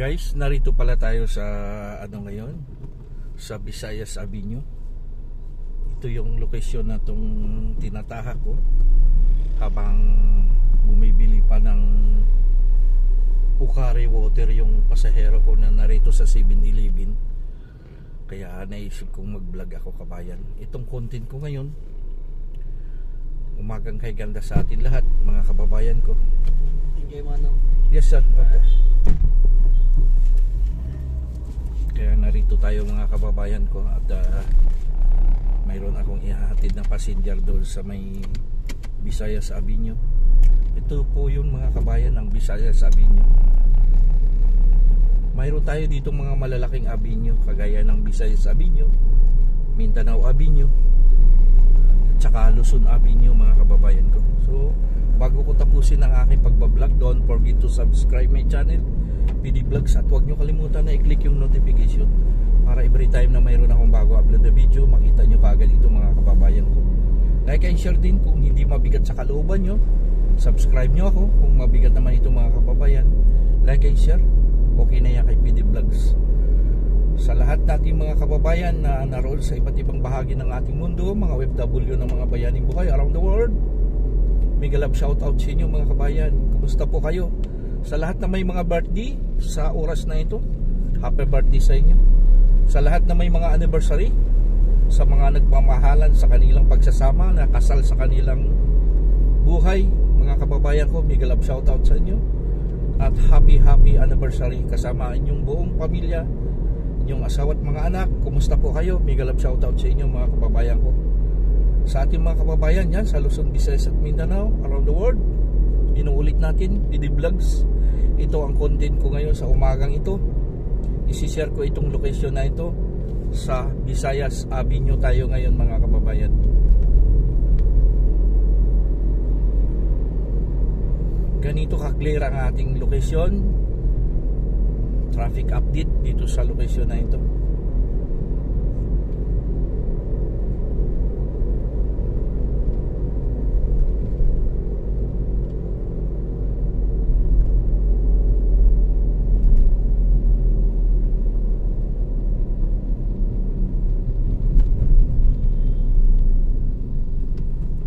Guys, narito pala tayo sa ngayon, sa Visayas Avenue. Ito yung lokasyon na itong tinatahak ko habang bumibili pa ng Pocari water yung pasahero ko na narito sa 7-Eleven. Kaya naisip kong mag-vlog ako, kabayan. Itong content ko ngayon, umagang kay ganda sa atin lahat, mga kababayan ko. Thank you, Manong. Yes sir. Kaya narito tayo mga kababayan ko at mayroon akong ihahatid na passenger doon sa may Visayas Avenue. Ito po yun mga kabayan, ang Visayas Avenue. Mayroon tayo dito mga malalaking avenue kagaya ng Visayas Avenue, Mindanao Avenue, at saka Luzon Avenue mga kababayan ko. So bago ko tapusin ang aking pagbablog, don't forget to subscribe my channel PD Vlogs at huwag nyo kalimutan na i-click yung notification para every time na mayroon akong bago upload na video, makita nyo kaagad ito mga kababayan ko. Like and share din kung hindi mabigat sa kalooban nyo. Subscribe nyo ako kung mabigat naman ito mga kababayan. Like and share, okay na yan kay PD Vlogs. Sa lahat nating mga kababayan na naroon sa iba't ibang bahagi ng ating mundo, mga OFW ng mga bayaning buhay around the world, mega love shoutout sa inyo mga kabayan. Kumusta po kayo? Sa lahat na may mga birthday sa oras na ito, happy birthday sa inyo. Sa lahat na may mga anniversary, sa mga nagmamahalan sa kanilang pagsasama, na kasal sa kanilang buhay, mga kababayan ko, mega love shoutout sa inyo. At happy anniversary kasama inyong buong pamilya, inyong asawa at mga anak. Kumusta po kayo? Mega love shoutout sa inyo mga kababayan ko. Sa ating mga kababayan yan sa Luzon, Visayas at Mindanao, around the world, inuulit natin, PD Vlogs. Ito ang content ko ngayon sa umagang ito. Isishare ko itong location na ito sa Visayas Avenue tayo ngayon mga kababayan. Ganito ka-clear ang ating location. Traffic update dito sa location na ito.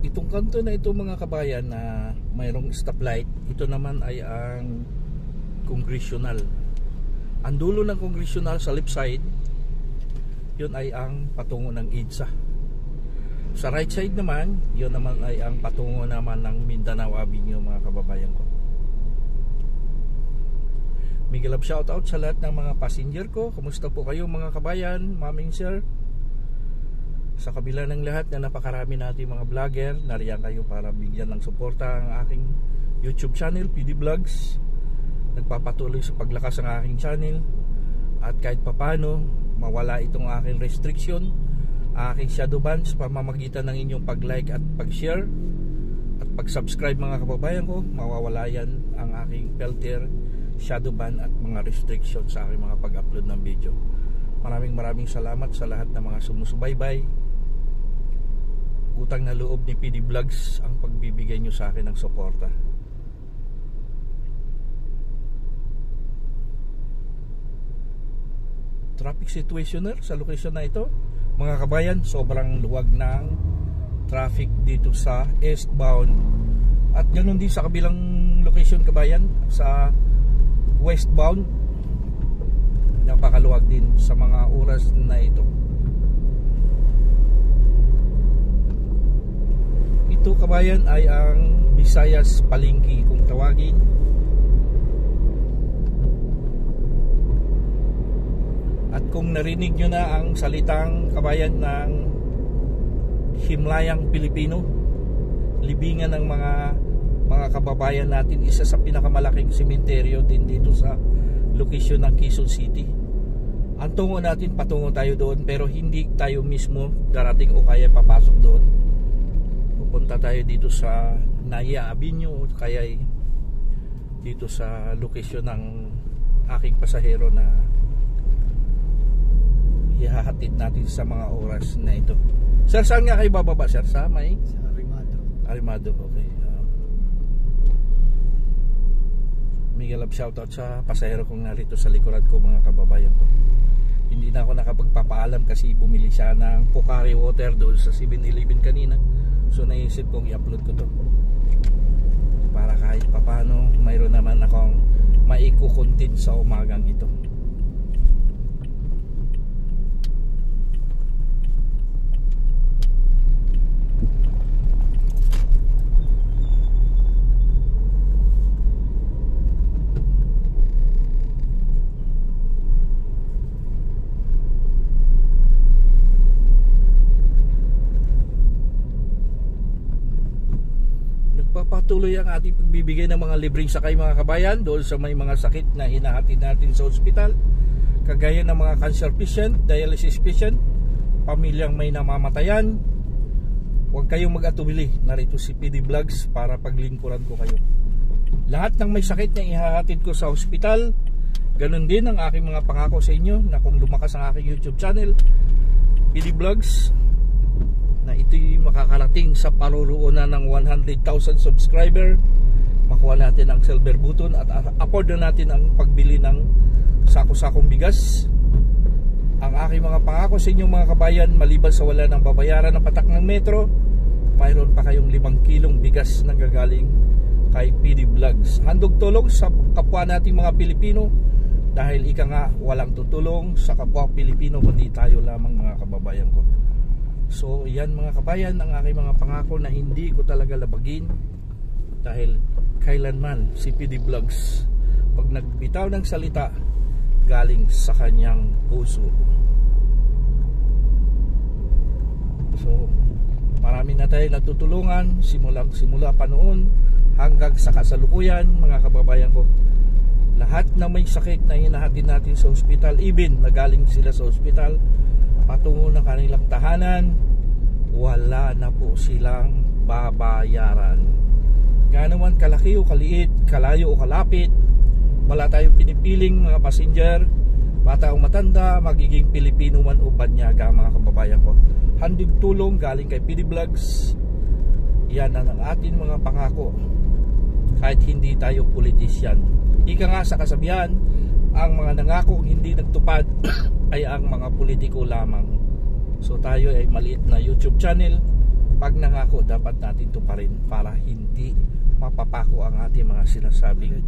Itong kanto na ito mga kabayan na mayroong stoplight, ito naman ay ang Congressional. Ang dulo ng Congressional sa left side, yun ay ang patungo ng EDSA. Sa right side naman, yun naman ay ang patungo naman ng Mindanao Avenue mga kababayan ko. Mega love shoutout sa lahat ng mga passenger ko. Kumusta po kayo mga kabayan, maming sir? Sa kabila ng lahat na napakarami natin mga vlogger, nariyan kayo para bigyan ng suporta ang aking YouTube channel, PD Vlogs. Nagpapatuloy sa paglakas ng aking channel. At kahit papano, mawala itong aking restriction, aking shadow bans, pamamagitan ng inyong pag-like at pag-share at pag-subscribe mga kababayan ko, mawawala yan ang aking filter, shadow ban at mga restriction sa aking mga pag-upload ng video. Maraming salamat sa lahat ng mga sumusubaybay. Utang na loob ni PD Vlogs ang pagbibigay nyo sa akin ng suporta. Traffic situationer sa location na ito mga kabayan, sobrang luwag ng traffic dito sa eastbound at ganoon din sa kabilang location kabayan, sa westbound. Napakaluwag din sa mga oras na ito. Ito kabayan ay ang Visayas Palengke kung tawagin. At kung narinig nyo na ang salitang kabayan ng Himlayang Pilipino, libingan ng mga kababayan natin, isa sa pinakamalaking sementeryo din dito sa location ng Quezon City. Ang tungo natin, patungo tayo doon, pero hindi tayo mismo darating o kaya papasok doon. Pupunta tayo dito sa Naya Avenue, kaya dito sa location ng aking pasahero na ihahatid natin sa mga oras na ito. Sir, saan nga kayo bababa sir? Sa may? Sa Arimado. Arimado, okay. Mega love shoutout sa pasahero kong narito sa likuran ko, mga kababayan ko. Hindi na ako nakapagpapaalam kasi bumili siya ng Pocari water doon sa 7-Eleven kanina. So naisip kong i-upload ko to para kahit papano mayroon naman akong maikukontent sa umagang ito. Patuloy ang ating pagbibigay ng mga libreng sakay, mga kabayan, doon sa may mga sakit na hinahatid natin sa ospital, kagaya ng mga cancer patient, dialysis patient, pamilyang may namamatayan. Huwag kayong mag-atubili, narito si PD Vlogs para paglingkuran ko kayo. Lahat ng may sakit na ihahatid ko sa ospital, ganun din ang aking mga pangako sa inyo na kung lumakas ang aking YouTube channel, PD Vlogs, na ito'y makakarating sa paruroonan ng 100,000 subscriber, makuha natin ang silver button at afford na natin ang pagbili ng sako-sakong bigas. Ang aking mga pangako sa inyong mga kabayan, maliban sa wala ng babayaran ng patak ng metro, mayroon pa kayong 5 kilong bigas na gagaling kay PD Vlogs. Handog tulong sa kapwa nating mga Pilipino, dahil ika nga walang tutulong sa kapwa Pilipino kundi tayo lamang, mga kababayan ko. So yan, mga kabayan, ang aking mga pangako na hindi ko talaga labagin, dahil kailanman si PD Vlogs, pag nagbitaw ng salita, galing sa kanyang puso. So marami na tayo natutulungan simula pa noon hanggang sa kasalukuyan, mga kababayan ko. Lahat na may sakit na hinahatid natin sa ospital, even na galing sila sa ospital patungo ng kanilang tahanan, wala na po silang babayaran. Gaano man kalaki o kaliit, kalayo o kalapit, wala tayong pinipiling, mga passenger, bata o matanda, magiging Pilipino man o banyaga, mga kababayan ko. Handog tulong galing kay PD Vlogs. Yan ang ating mga pangako, kahit hindi tayo politisyan. Ika nga sa kasabihan, ang mga nangako hindi nagtupad ay ang mga politiko lamang. So tayo ay maliit na YouTube channel, pag nangako dapat natin tuparin para hindi mapapako ang ating mga sinasabing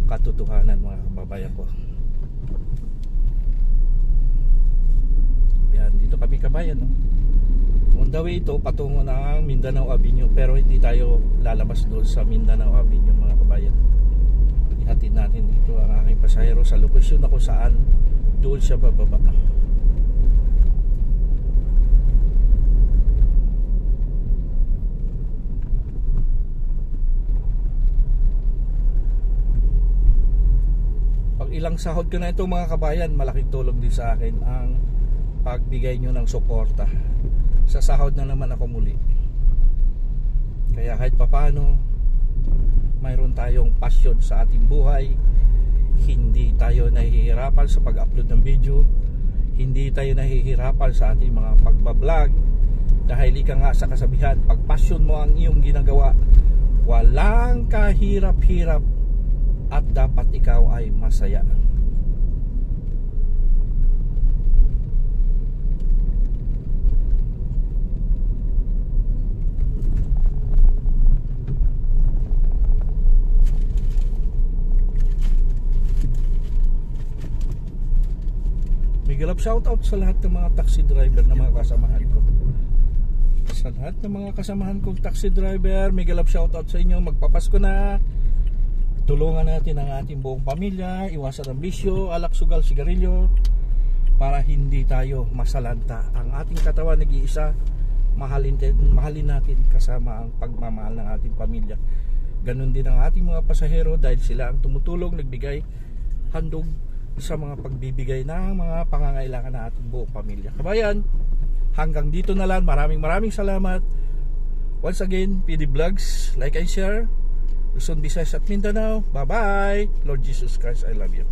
katotohanan, mga kababayan ko. Yan, dito kami kabayan, no? On the way ito patungo ng Mindanao Avenue, pero hindi tayo lalabas doon sa Mindanao Avenue, mga kabayan. Ihatid natin dito ang aking pasahero sa lokasyon na kung saan doon siya bababa. Pag ilang sahod ko na ito, mga kabayan, malaking tulong din sa akin ang pagbigay nyo ng suporta. Sa sahod na naman ako muli. Kaya kahit papano, mayroon tayong passion sa ating buhay. Hindi tayo nahihirapan sa pag-upload ng video, hindi tayo nahihirapan sa ating mga pagbablog, dahil ika nga sa kasabihan, pag passion mo ang iyong ginagawa, walang kahirap-hirap at dapat ikaw ay masaya. Miguel, shout out sa lahat ng mga taxi driver na mga kasamahan ko. Sa lahat ng mga kasamahan kong taxi driver, Miguel, shout out sa inyo. Magpapasko na. Tulungan natin ang ating buong pamilya, iwasan ang bisyo, alak, sugal, sigarilyo, para hindi tayo masalanta. Ang ating katawan nag-iisa, mahalin natin kasama ang pagmamahal ng ating pamilya. Ganun din ang ating mga pasahero, dahil sila ang tumutulong, nagbigay handog sa mga pagbibigay ng mga pangangailangan ng ating buong pamilya. Kabayan, hanggang dito na lang. Maraming salamat. Once again, PD Vlogs, like and share. Luzon, Visayas at Mindanao. Bye bye. Lord Jesus Christ, I love you.